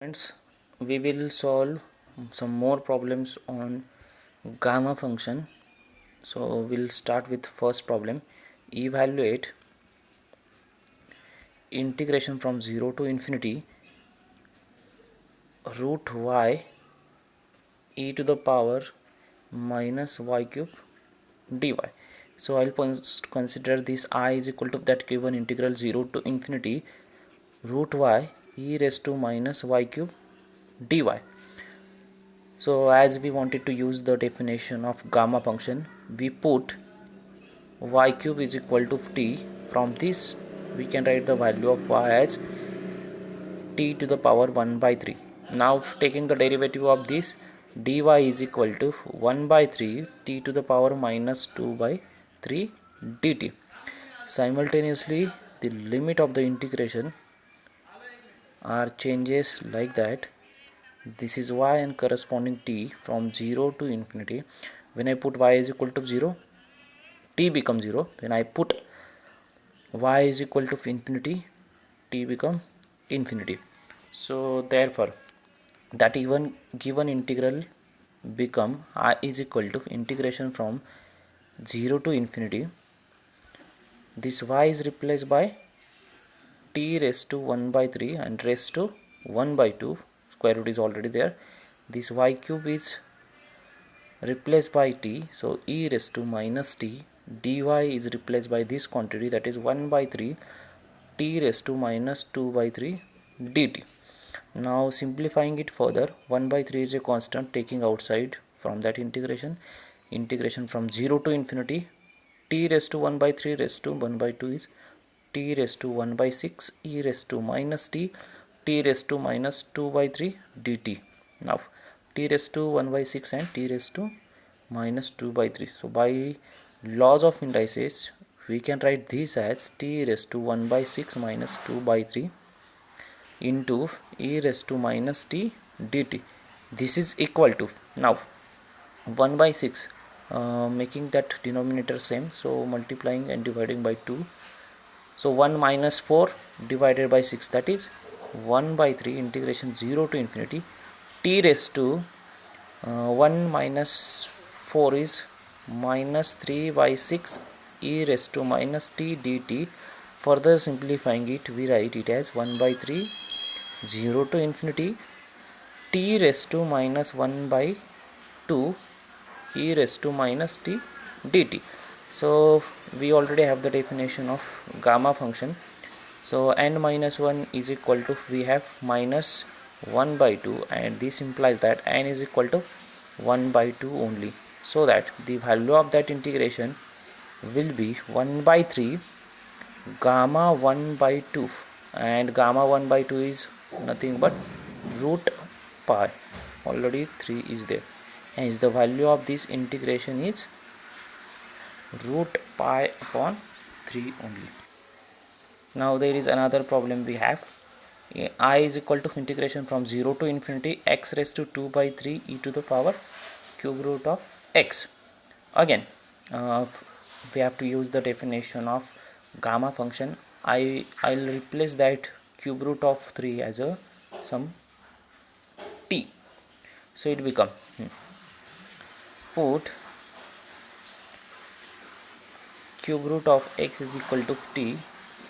Friends, we will solve some more problems on gamma function. So we'll start with first problem. Evaluate integration from 0 to infinity root y e to the power minus y cube dy. So I'll consider this I is equal to that given integral 0 to infinity root y e raised to minus y cube dy. So as we wanted to use the definition of gamma function, we put y cube is equal to t. From this we can write the value of y as t to the power 1 by 3. Now taking the derivative of this, dy is equal to 1 by 3 t to the power minus 2 by 3 dt. Simultaneously the limit of the integration are changes like that. This is y and corresponding t from 0 to infinity. When I put y is equal to 0, t becomes 0. When I put y is equal to infinity, t become infinity. So therefore that even given integral become I is equal to integration from 0 to infinity. This y is replaced by t raised to 1 by 3 and raised to 1 by 2. Square root is already there. This y cube is replaced by t, so e raised to minus t. Dy is replaced by this quantity, that is 1 by 3 t raised to minus 2 by 3 dt. Now simplifying it further, 1 by 3 is a constant, taking outside from that integration from 0 to infinity, t raised to 1 by 3 raised to 1 by 2 is t raised to 1 by 6 e raised to minus t raised to minus 2 by 3 dt. Now t raised to 1 by 6 and t raised to minus 2 by 3. So by laws of indices we can write this as t raised to 1 by 6 minus 2 by 3 into e raised to minus t dt. This is equal to, now 1 by 6, making that denominator same, so multiplying and dividing by 2. So 1 minus 4 divided by 6, that is 1 by 3 integration 0 to infinity t raised to 1 minus 4 is minus 3 by 6 e raised to minus t dt. Further simplifying it, we write it as 1 by 3 0 to infinity t raised to minus 1 by 2 e raised to minus t dt. So we already have the definition of gamma function. So n minus 1 is equal to, we have minus 1 by 2, and this implies that n is equal to 1 by 2 only, so that the value of that integration will be 1 by 3 gamma 1 by 2, and gamma 1 by 2 is nothing but root pi. Already 3 is there, hence the value of this integration is root pi upon 3 only. Now there is another problem we have. I is equal to integration from 0 to infinity x raised to 2 by 3 e to the power cube root of x. Again we have to use the definition of gamma function. I'll replace that cube root of 3 as a some t. So it become put cube root of x is equal to t,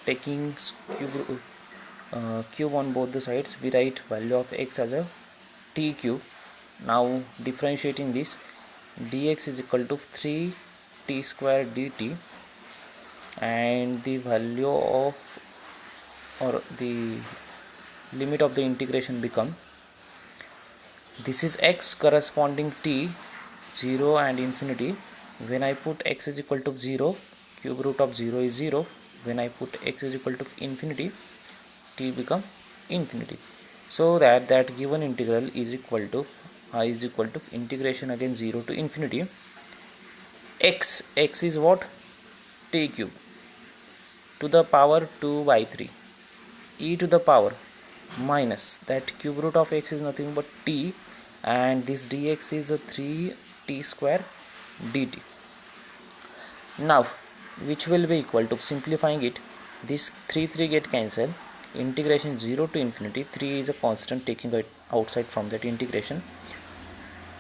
taking cube on both the sides, we write value of x as a t cube. Now differentiating this, dx is equal to 3 t square dt, and the value of, or the limit of the integration become, this is x corresponding t 0 and infinity. When I put x is equal to 0, cube root of 0 is 0. When I put x is equal to infinity, t become infinity. So that given integral is equal to, I is equal to integration again 0 to infinity x is what, t cube to the power 2 by 3 e to the power minus that cube root of x is nothing but t, and this dx is a 3 t square dt. Now which will be equal to, simplifying it, this 3 get cancelled, integration 0 to infinity, 3 is a constant taking it outside from that integration.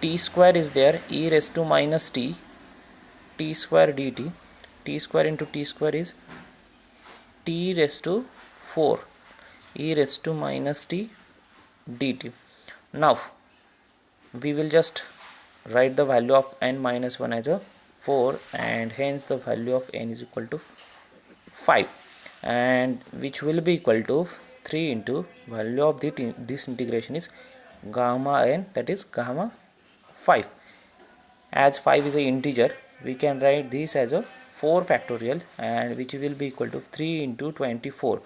T square is there, e raised to minus t square dt. T square into t square is t raised to 4 e raised to minus t dt. Now we will just write the value of n minus 1 as a 4, and hence the value of n is equal to 5, and which will be equal to 3 into value of this integration is gamma n, that is gamma 5. As 5 is a integer, we can write this as a 4 factorial, and which will be equal to 3 into 24,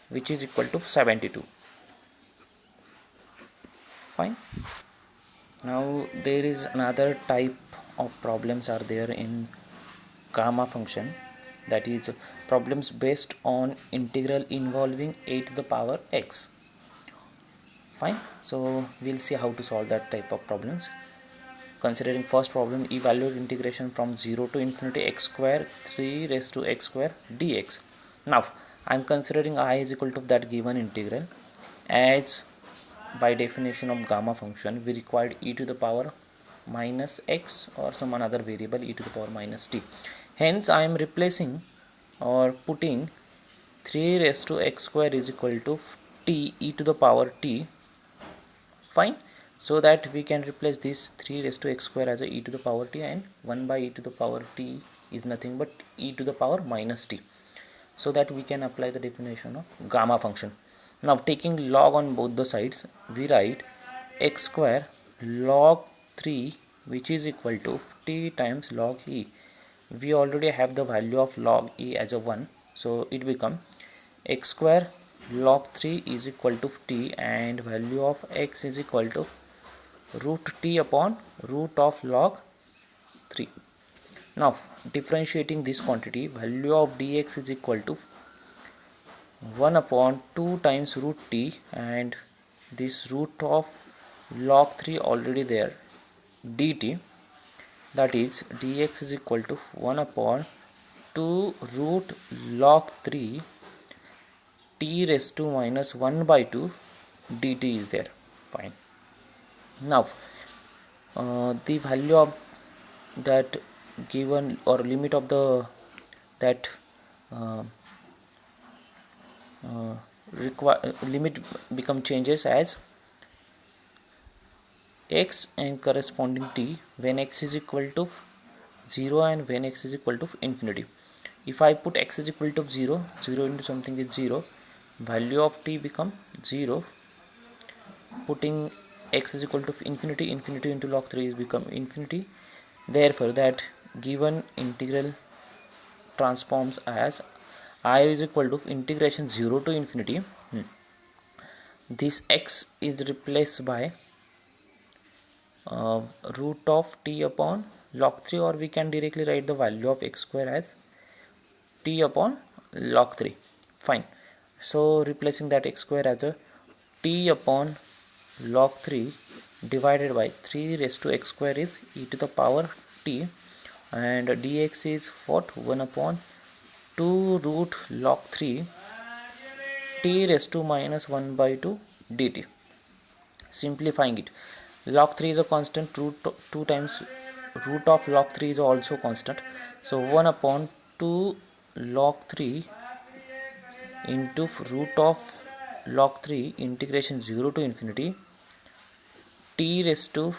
which is equal to 72. Fine. Now there is another type of problems are there in gamma function, that is problems based on integral involving a to the power x. Fine. So we'll see how to solve that type of problems. Considering first problem, evaluate integration from 0 to infinity x square 3 raised to x square dx. Now I am considering I is equal to that given integral, as by definition of gamma function we required e to the power minus x or some another variable e to the power minus t. Hence I am replacing or putting 3 raised to x square is equal to t e to the power t. Fine. So that we can replace this 3 raised to x square as a e to the power t, and 1 by e to the power t is nothing but e to the power minus t. So that we can apply the definition of gamma function. Now taking log on both the sides, we write x square log 3, which is equal to t times log e. We already have the value of log e as a 1, so it become x square log 3 is equal to t, and value of x is equal to root t upon root of log 3. Now differentiating this quantity, value of dx is equal to 1 upon 2 times root t, and this root of log 3 already there dt, that is dx is equal to 1 upon 2 root log 3 t raised to minus 1 by 2 dt is there. Fine. Now the value of that given or limit of the that limit become changes as x and corresponding t when x is equal to 0 and when x is equal to infinity. If I put x is equal to 0, 0 into something is 0, value of t become 0. Putting x is equal to infinity, infinity into log 3 is become infinity. Therefore that given integral transforms as I is equal to integration 0 to infinity. This x is replaced by root of t upon log 3, or we can directly write the value of x square as t upon log 3. Fine. So replacing that x square as a t upon log 3 divided by 3 raised to x square is e to the power t, and dx is what 1 upon 2 root log 3 t raised to minus 1 by 2 dt. Simplifying it, log 3 is a constant, root 2 times root of log 3 is also constant, so 1 upon 2 log 3 into root of log 3 integration 0 to infinity t raised to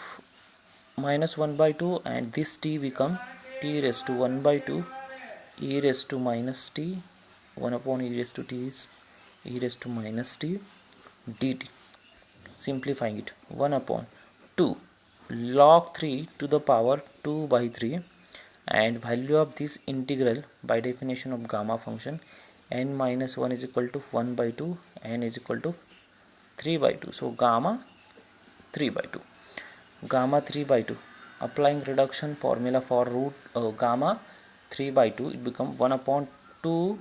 minus 1 by 2, and this t become t raised to 1 by 2 e raised to minus t, 1 upon e raised to t is e raised to minus t dt. Simplifying it, 1 upon 2 log 3 to the power 2 by 3, and value of this integral by definition of gamma function n minus 1 is equal to 1 by 2, n is equal to 3 by 2, so gamma 3 by 2. Gamma 3 by 2, applying reduction formula for root gamma 3 by 2, it become 1 upon 2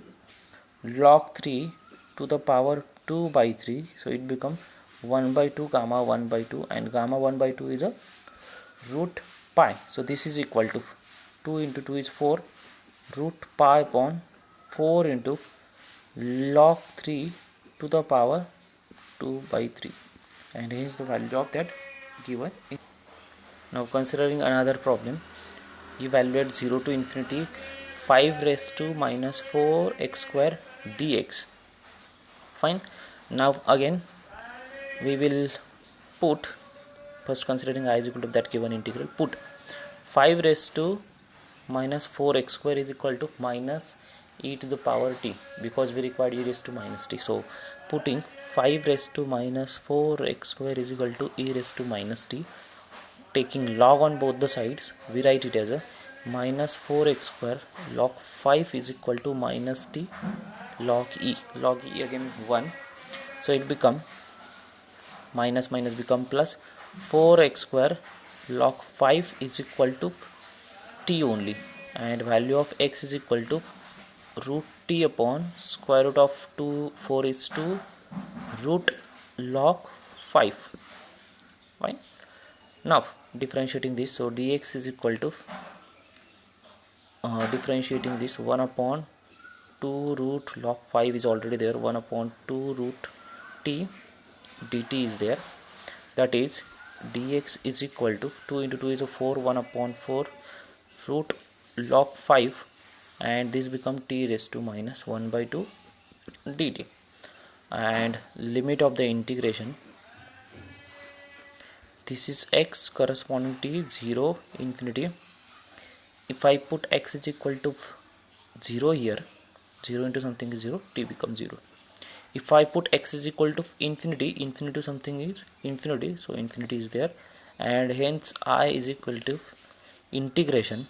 log 3 to the power 2 by 3, so it become 1 by 2 gamma 1 by 2, and gamma 1 by 2 is a root pi, so this is equal to 2 into 2 is 4 root pi upon 4 into log 3 to the power 2 by 3, and hence the value of that given. Now considering another problem, evaluate 0 to infinity 5 raised to minus 4x square dx. Fine. Now again we will put, first considering I is equal to that given integral, put 5 raised to minus 4x square is equal to minus e to the power t, because we required e raised to minus t. So putting 5 raised to minus 4x square is equal to e raised to minus t, taking log on both the sides, we write it as a minus 4x square log 5 is equal to minus t log e. Log e again 1, so it become minus minus become plus 4x square log 5 is equal to t only, and value of x is equal to root t upon square root of 2 4 is 2 root log 5. Fine. Now differentiating this, so dx is equal to differentiating this 1 upon 2 root log 5 is already there, 1 upon 2 root t dt is there, that is dx is equal to 2 into 2 is a 4, 1 upon 4 root log 5, and this become t raised to minus 1 by 2 dt. And limit of the integration, this is x corresponding to 0 infinity. If I put x is equal to 0 here, 0 into something is 0, t becomes 0. If I put x is equal to infinity, infinity to something is infinity, so infinity is there, and hence I is equal to integration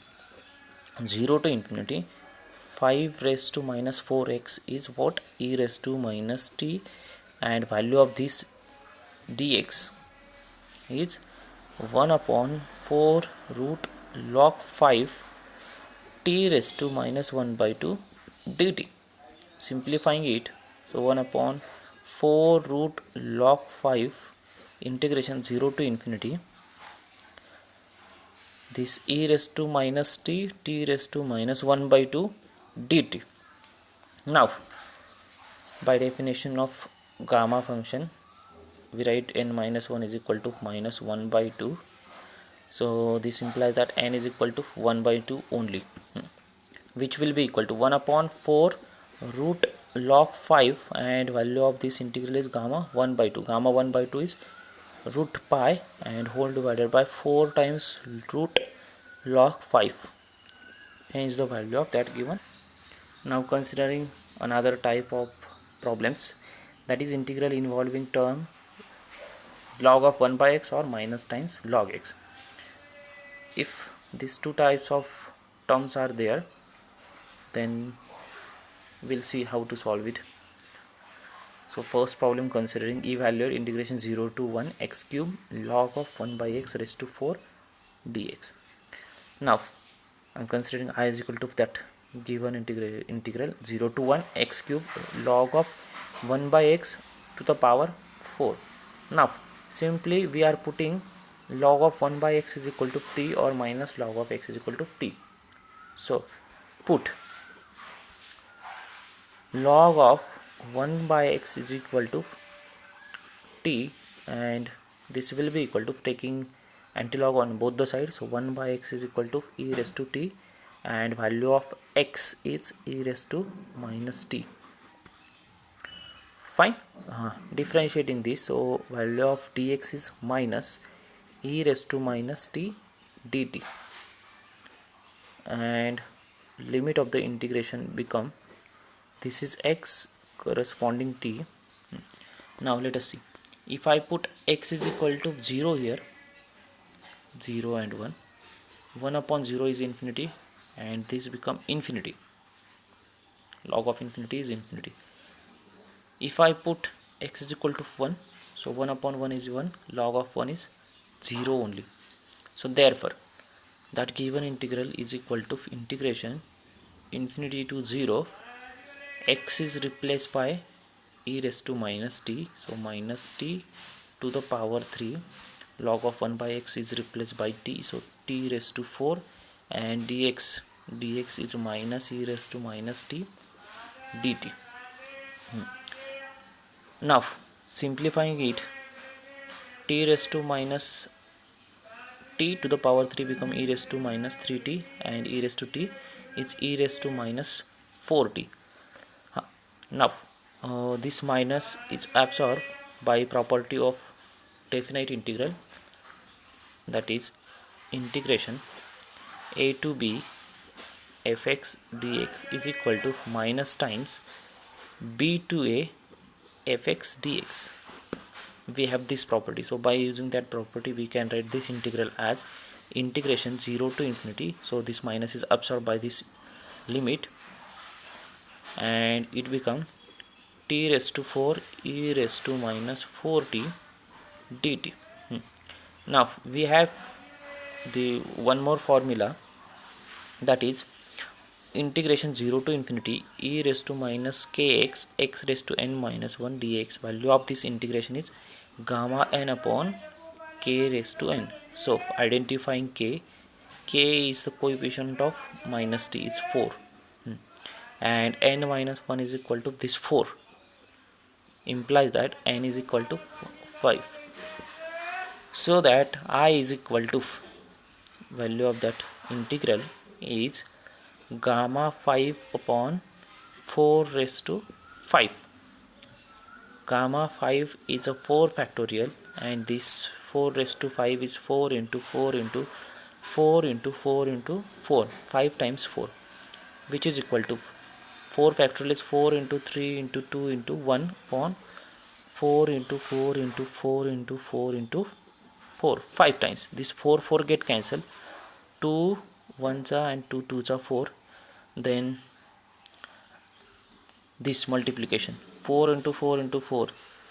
0 to infinity 5 raised to minus 4x is what, e raised to minus t, and value of this dx is 1 upon 4 root log 5 t raised to minus 1 by 2 dt. Simplifying it, so 1 upon 4 root log 5 integration 0 to infinity this e raised to minus t, t raised to minus 1 by 2 dt. Now by definition of gamma function, we write n minus 1 is equal to minus 1 by 2, so this implies that n is equal to 1 by 2 only, which will be equal to 1 upon 4 root log 5, and value of this integral is gamma 1 by 2. Gamma 1 by 2 is root pi and whole divided by 4 times root log 5, hence the value of that given. Now considering another type of problems, that is integral involving term log of 1 by x or minus times log x. If these two types of terms are there, then we'll see how to solve it. So first problem, considering evaluate integration 0 to 1 x cube log of 1 by x raised to 4 dx. Now I'm considering I is equal to that given integral 0 to 1 x cube log of 1 by x to the power 4. Now simply we are putting log of 1 by x is equal to t or minus log of x is equal to t. So put log of 1 by x is equal to t, and this will be equal to taking antilog on both the sides, so 1 by x is equal to e raised to t, and value of x is e raised to minus t. Fine. Differentiating this, so value of dx is minus e raised to minus t dt, and limit of the integration become, this is x corresponding t. Now let us see, if I put x is equal to 0 here, 0 and 1, 1 upon 0 is infinity, and this become infinity, log of infinity is infinity. If I put x is equal to 1, so 1 upon 1 is 1, log of 1 is 0 only. So therefore that given integral is equal to integration infinity to 0, x is replaced by e raised to minus t, so minus t to the power 3, log of 1 by x is replaced by t, so t raised to 4, and dx is minus e raised to minus t dt. Now simplifying it, t raised to minus t to the power 3 become e raised to minus 3t, and e raised to t is e raised to minus 4t. Now this minus is absorbed by property of definite integral, that is integration a to b fx dx is equal to minus times b to a fx dx. We have this property, so by using that property we can write this integral as integration 0 to infinity. So this minus is absorbed by this limit, and it become t raised to 4 e raised to minus 4t dt. Now we have the one more formula, that is integration 0 to infinity e raised to minus kx x raised to n minus 1 dx. Value of this integration is gamma n upon k raised to n. So identifying k is the coefficient of minus t is 4, and n minus 1 is equal to this 4, implies that n is equal to 5. So that I is equal to value of that integral is gamma 5 upon 4 raised to 5. Gamma 5 is a 4 factorial, and this 4 raised to 5 is 4 into 4 into 4 into 4 into 4, 5 times 4, which is equal to 4 factorial is 4 into 3 into 2 into 1 upon 4 into 4 into 4 into 4 into 4, 5 times. This 4 get cancelled, 2 1s are and 2 2s are 4. Then this multiplication 4 into 4 into 4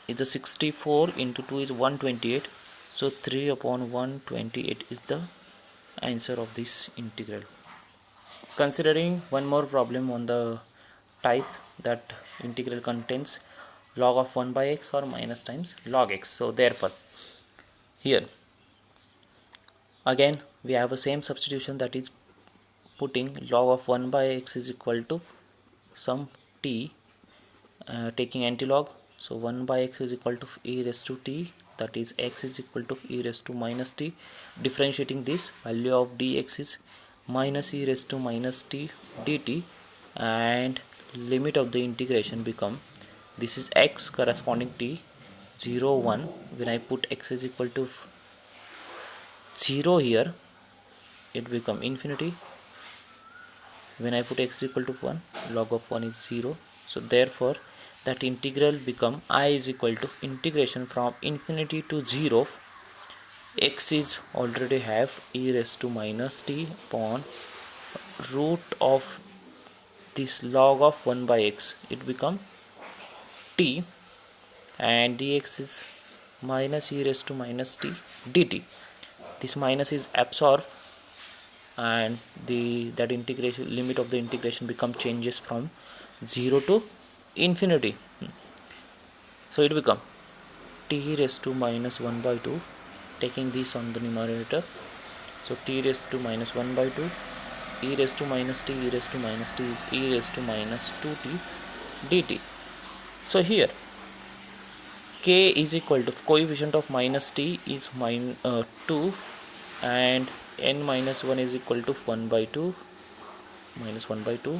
is a 64 into 2 is 128. So 3 upon 128 is the answer of this integral. Considering one more problem on the type that integral contains log of 1 by x or minus times log x. So therefore here again we have a same substitution, that is putting log of 1 by x is equal to some t, taking antilog. So 1 by x is equal to e raised to t, that is x is equal to e raised to minus t. Differentiating this, value of dx is minus e raised to minus t dt, and limit of the integration become, this is x corresponding t 0 1. When I put x is equal to 0 here, it become infinity. When I put x equal to 1, log of 1 is 0. So therefore that integral become I is equal to integration from infinity to 0. X is already have e raised to minus t upon root of this log of 1 by x, it become t, and dx is minus e raised to minus t dt. This minus is absorbed, and that integration limit of the integration become changes from 0 to infinity. So it become t raised to minus 1 by 2, taking this on the numerator. So t raised to minus 1 by 2 e raised to minus t e raised to minus t is e raised to minus 2t dt. So here k is equal to coefficient of minus t is 2, and n minus 1 is equal to 1 by 2 minus 1 by 2,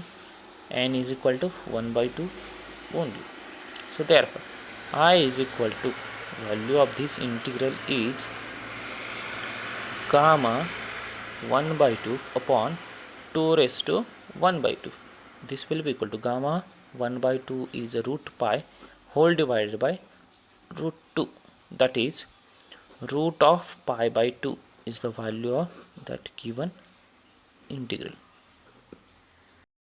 n is equal to 1 by 2 only. So therefore I is equal to value of this integral is gamma 1 by 2 upon 2 raised to 1 by 2. This will be equal to gamma 1 by 2 is a root pi whole divided by root 2, that is root of pi by 2 is the value of that given integral.